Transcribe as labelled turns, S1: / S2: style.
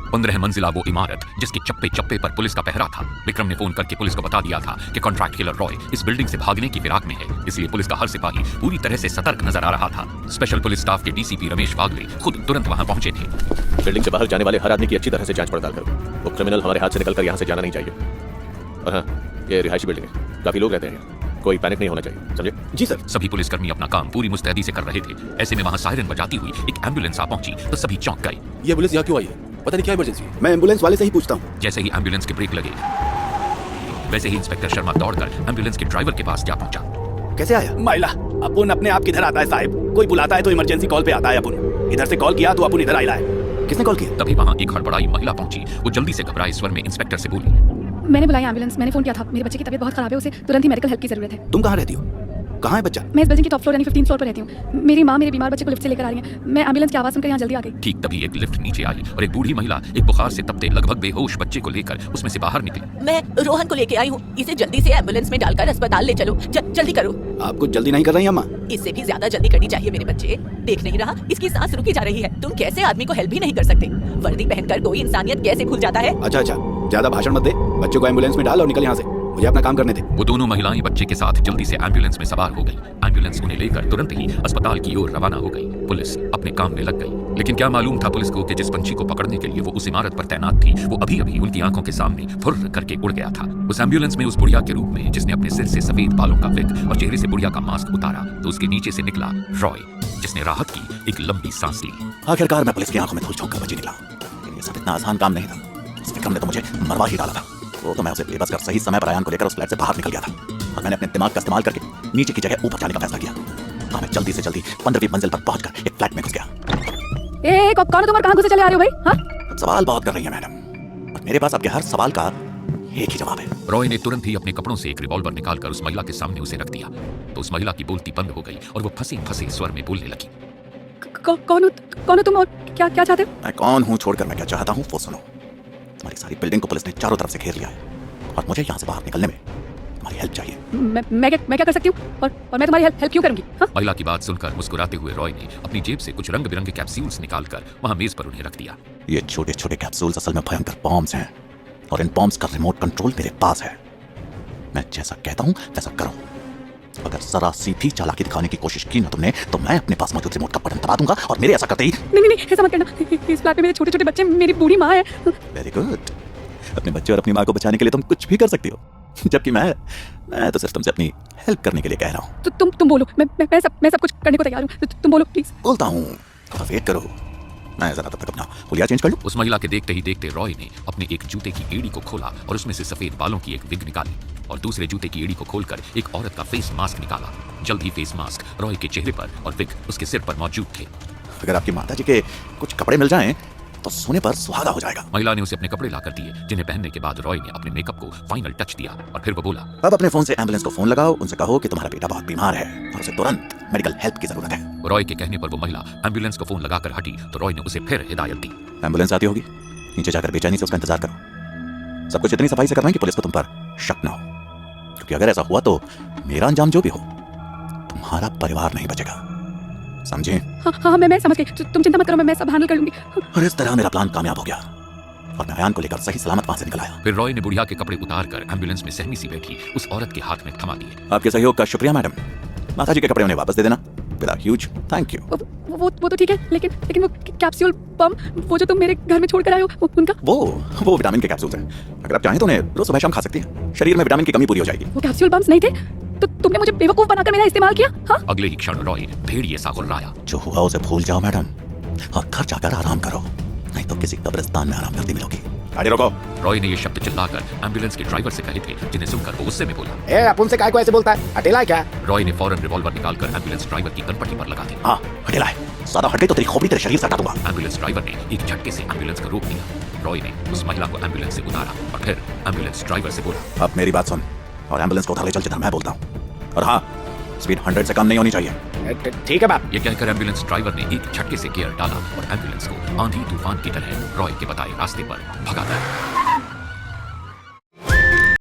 S1: 15 मंजिला वो इमारत जिसके चप्पे चप्पे पर पुलिस का पहरा था। विक्रम ने फोन करके पुलिस को बता दिया था कि कॉन्ट्रैक्ट किलर रॉय इस बिल्डिंग से भागने की फिराक में है, इसलिए पुलिस का हर सिपाही पूरी तरह से सतर्क नजर आ रहा था। स्पेशल पुलिस स्टाफ के डीसीपी रमेश वागले खुद तुरंत वहां पहुंचे थे।
S2: बिल्डिंग से बाहर जाने वाले हर आदमी की अच्छी तरह से जांच पड़ताल करो। वो क्रिमिनल हमारे हाथ से निकलकर यहाँ से जाना नहीं चाहिए। और हाँ, ये रिहायशी बिल्डिंग है, काफी लोग रहते हैं, कोई पैनिक नहीं होना चाहिए, समझे?
S3: जी सर।
S1: सभी पुलिसकर्मी अपना काम पूरी मुस्तैदी से कर रहे थे। ऐसे में वहां सायरन बजाती हुई एक एम्बुलेंस आ पहुंची तो सभी चौंक गए।
S3: ये एम्बुलेंस यहाँ क्यों आई है? पता नहीं क्या इमरजेंसी है। मैं एम्बुलेंस वाले से ही पूछता हूँ।
S1: जैसे ही एम्बुलेंस के ब्रेक लगे वैसे ही इंस्पेक्टर शर्मा दौड़कर एम्बुलेंस के ड्राइवर के पास जा पहुंचा।
S3: कैसे आया?
S4: माइला, अपुन अपने आप किधर आता है साहब? कोई बुलाता है तो इमरजेंसी कॉल पे आता है अपुन। इधर से कॉल किया तो अपुन इधर आइला है।
S3: किसने कॉल किया?
S1: तभी वहां एक हड़बड़ाई महिला पहुंची। वो जल्दी से घबराए स्वर में इंस्पेक्टर से बोली,
S5: मैंने बुलाई एम्बुलेंस, मैंने फोन किया था, मेरे बच्चे की तबीयत बहुत खराब है, उसे तुरंत ही मेडिकल हेल्प की जरूरत है।
S3: तुम कहाँ रहती हो? कहाँ है बच्चा?
S5: मैं इस बिल्डिंग की टॉप फ्लोर यानी 15th फ्लोर पर रहती हूँ। मेरी माँ मेरे बीमार बच्चे को लिफ्ट से लेकर आ रही है। मैं एम्बुलेंस की आवाज सुनकर यहाँ जल्दी आ गई।
S1: ठीक तभी एक लिफ्ट नीचे आई और एक बूढ़ी महिला एक बुखार से तपते लगभग बेहोश बच्चे को लेकर उसमें से बाहर निकली।
S6: मैं रोहन को लेके आई हूँ, इसे जल्दी से एम्बुलेंस में डालकर अस्पताल ले चलो। जल्दी करो।
S3: आप कुछ जल्दी नहीं कर रही अम्मा?
S6: इससे भी ज्यादा जल्दी करनी चाहिए मेरे बच्चे। देख नहीं रहा इसकी सांस रुकी जा रही है। तुम कैसे आदमी को हेल्प भी नहीं कर सकते? वर्दी पहनकर कोई इंसानियत कैसे खुल जाता है?
S3: अच्छा, ज्यादा भाषण मत दे, बच्चों को एम्बुलेंस में डाल और निकल यहाँ से। मुझे अपना काम करने दे।
S1: वो दोनों महिलाएं बच्चे के साथ जल्दी से एम्बुलेंस में सवार हो गई। एम्बुलेंस उन्हें लेकर तुरंत ही अस्पताल की ओर रवाना हो गई। पुलिस अपने काम में लग गई, लेकिन क्या मालूम था पुलिस को कि जिस पंछी को पकड़ने के लिए वो उस इमारत पर तैनात थी वो अभी अभी उनकी आंखों के सामने फुर्र करके उड़ गया था। उस एम्बुलेंस में उस बुढ़िया के रूप में जिसने अपने सिर से सफेद बालों का विग और चेहरे से बुढ़िया का मास्क उतारा तो उसके नीचे से निकला रॉय, जिसने राहत की एक लंबी सांस ली।
S3: आखिरकार मैं पुलिस की आंखों में धूल झोंक कर बची निकला। ये सब इतना आसान काम नहीं था। इस विक्रम ने तो मुझे मरवा ही डाला था। वो तो मैं उसे बेबस कर सही समय पर अयान को लेकर उस फ्लैट से बाहर निकल गया था और मैंने अपने दिमाग का इस्तेमाल करके नीचे की जगह ऊपर जाने का फैसला किया। हाँ, मैं जल्दी से जल्दी 15वीं मंजिल पर पहुंचकर एक फ्लैट में घुस गया।
S5: कौन हो तुम और कहाँ घुसे चले आ रहे हो भाई? हाँ?
S3: सवाल बहुत कर रही है मैडम, और मेरे पास आपके हर सवाल का एक ही जवाब है।
S1: रॉय ने तुरंत ही अपने कपड़ों से एक रिवॉल्वर निकालकर उस महिला के सामने उसे रख दिया तो उस महिला की बोलती बंद हो गई और वो फंसे फंसे स्वर में बोलने लगी।
S5: कौन हो तुम और क्या चाहते हो?
S3: मैं कौन हूँ छोड़कर मैं क्या चाहता हूँ वो सुनो। तुम्हारी सारी बिल्डिंग को पुलिस ने चारों तरफ से घेर लिया है और मुझे यहाँ से बाहर निकलने में तुम्हारी हेल्प चाहिए।
S5: मैं क्या कर सकती हूँ और मैं तुम्हारी हेल्प क्यों करूंगी? हाँ?
S1: महिला की बात सुनकर मुस्कुराते हुए रॉय ने अपनी जेब से कुछ रंग बिरंगे कैप्सूल्स निकालकर वहां मेज पर उन्हें रख दिया।
S3: ये छोटे छोटे कैप्सूल्स असल में भयंकर बॉम्ब्स हैं और इन बॉम्ब्स का रिमोट कंट्रोल मेरे पास है। मैं जैसा कहता हूँ वैसा करो। अगर जरा सी भी चालाकी दिखाने की कोशिश की ना तुमने तो मैं अपने पास मौजूद रिमोट का बटन दबा दूंगा और मेरे ऐसा करते ही।
S5: नहीं, ऐसा मत करना। इस फ्लैट में मेरे छोटे छोटे बच्चे, मेरी बूढ़ी माँ है।
S3: Very good. अपने बच्चे और अपनी माँ को बचाने के लिए तुम कुछ भी कर सकती हो, जबकि मैं तो सिर्फ तुमसे अपनी हेल्प करने के लिए कह रहा हूँ।
S5: तो तुम बोलो, मैं सब कुछ करने को तैयार हूँ। तुम बोलो प्लीज।
S3: बोलता हूँ, थोड़ा वेट करो। मैं जरा तब तक अपना हुलिया चेंज कर लूं।
S1: उस महिला के देखते ही देखते रॉय ने अपने एक जूते की एड़ी को खोला और उसमें से सफेद बालों की एक विग निकाली और दूसरे जूते की एड़ी को खोलकर एक औरत का फेस मास्क निकाला। जल्द ही फेस मास्क रॉय के चेहरे पर और विग उसके सिर पर मौजूद थे।
S3: अगर आपकी माताजी के कुछ कपड़े मिल जाएं तो सोने पर सुहागा हो जाएगा।
S1: महिला ने उसे अपने कपड़े लाकर दिए, जिन्हें पहनने के बाद रॉय ने अपने मेकअप को फाइनल टच दिया और फिर वो बोला,
S3: अब अपने फोन से एम्बुलेंस को फोन लगाओ, उनसे कहो कि तुम्हारा बेटा बहुत बीमार है और उसे तुरंत मेडिकल हेल्प की जरूरत है।
S1: रॉय के कहने पर वो महिला एम्बुलेंस को फोन लगाकर हटी तो रॉय ने उसे फिर हिदायत दी।
S3: एम्बुलेंस आती होगी, नीचे जाकर बेचैनी से उसका इंतजार करो। सब कुछ इतनी सफाई से करना है कि पुलिस को तुम पर शक न हो, क्योंकि अगर ऐसा हुआ तो मेरा अंजाम जो भी हो तुम्हारा परिवार नहीं बचेगा, समझे?
S5: हाँ, मैं समझ गई। तुम चिंता मत करो, मैं सब हैंडल कर लूंगी।
S3: और इस तरह मेरा प्लान कामयाब हो गया और मैं अयान को लेकर सही सलामत वहां से निकल आया।
S1: फिर रॉय ने बुढ़िया के कपड़े उतारकर एम्बुलेंस में सहमी सी बैठी उस औरत के हाथ में थमा दिए।
S3: आपके सहयोग का शुक्रिया मैडम। माताजी के कपड़े उन्हें वापस दे देना। With a huge thank you.
S5: वो तो ठीक है, लेकिन वो कैप्सूल बम वो जो तुम मेरे घर में छोड़कर आए हो उनका?
S3: वो विटामिन के कैप्सूल्स हैं। अगर आप चाहें तो उन्हें रोज सुबह शाम खा सकती हैं। शरीर में विटामिन की कमी पूरी हो जाएगी।
S5: वो कैप्सूल बम्स नहीं थे तो तुमने मुझे बेवकूफ बनाकर मेरा इस्तेमाल किया? हाँ?
S1: अगले ही क्षण रॉय भेड़िए सा गुर्राया।
S3: जो हुआ उसे भूल जाओ मैडम और घर जाकर आराम करो, नहीं तो किसी कब्रिस्तान में आराम करती मिलोगी। गाड़ी रोको।
S1: रॉय ने ये शब्द चिल्लाकर एम्बुलेंस के ड्राइवर से कहे थे, जिन्हें सुनकर वो गुस्से में बोला,
S4: ए अपुन से काय को ऐसे बोलता है? अकेला है क्या?
S1: रॉय ने फौरन रिवॉल्वर निकालकर एम्बुलेंस ड्राइवर की कनपट्टी पर लगा दी।
S3: हाँ, अकेला है। ज्यादा हटे तो तेरी खोपड़ी तेरे शरीर से हटा दूंगा।
S1: एम्बुलेंस ड्राइवर ने एक झटके से एम्बुलेंस को रोक दिया। रॉय ने उस महिला को एम्बुलेंस से उतारा और फिर एम्बुलेंस ड्राइवर से बोला,
S3: अब मेरी बात सुन और एम्बुलेंस को उधर ले चल जिधर मैं बोलता हूँ। और हाँ, स्पीड 100 से कम नहीं होनी चाहिए।
S4: ठीक है बाप।
S1: ये कहकर एम्बुलेंस ड्राइवर ने एक झटके से गियर डाला और एम्बुलेंस को आंधी तूफान की तरह रॉय के बताए रास्ते पर भगा दिया।